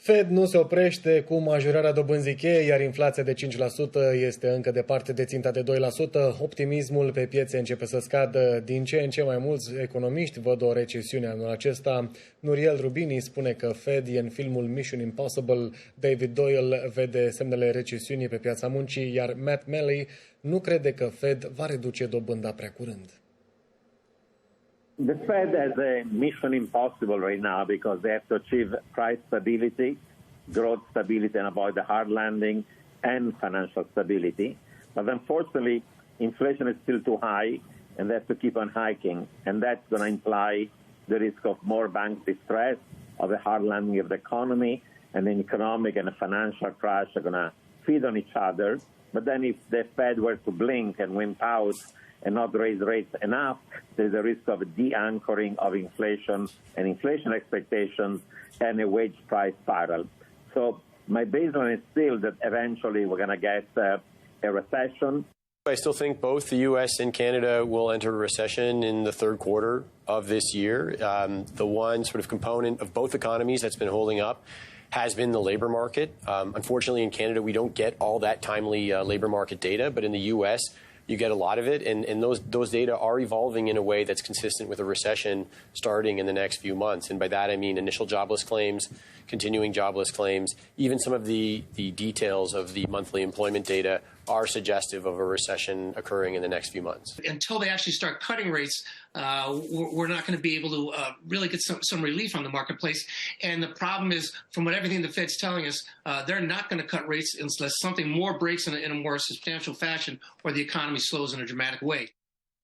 Fed nu se oprește cu majorarea dobânzii cheie, iar inflația de 5% este încă departe de ținta de 2%. Optimismul pe piețe începe să scadă. Din ce în ce mai mulți economiști văd o recesiune anul acesta. Nuriel Rubini spune că Fed e în filmul Mission Impossible. David Doyle vede semnele recesiunii pe piața muncii, iar Matt Malley nu crede că Fed va reduce dobânda prea curând. The Fed has a mission impossible right now because they have to achieve price stability, growth stability, and avoid the hard landing and financial stability. But unfortunately, inflation is still too high, and they have to keep on hiking. And that's going to imply the risk of more bank distress, of a hard landing of the economy, and an economic and a financial crash are going to feed on each other. But then if the Fed were to blink and wimp out, and not raise rates enough, there's a risk of a de-anchoring of inflation and inflation expectations and a wage price spiral. So my baseline is still that eventually we're going to get a recession. I still think both the U.S. and Canada will enter a recession in the third quarter of this year. The one sort of component of both economies that's been holding up has been the labor market. Unfortunately, in Canada, we don't get all that timely labor market data, but in the U.S., you get a lot of it, and those data are evolving in a way that's consistent with a recession starting in the next few months. And by that, I mean initial jobless claims, continuing jobless claims, even some of the details of the monthly employment data are suggestive of a recession occurring in the next few months. Until they actually start cutting rates, we're not going to be able to really get some relief on the marketplace. And the problem is, from everything the Fed's telling us, they're not going to cut rates unless something more breaks in a more substantial fashion or the economy slows in a dramatic way.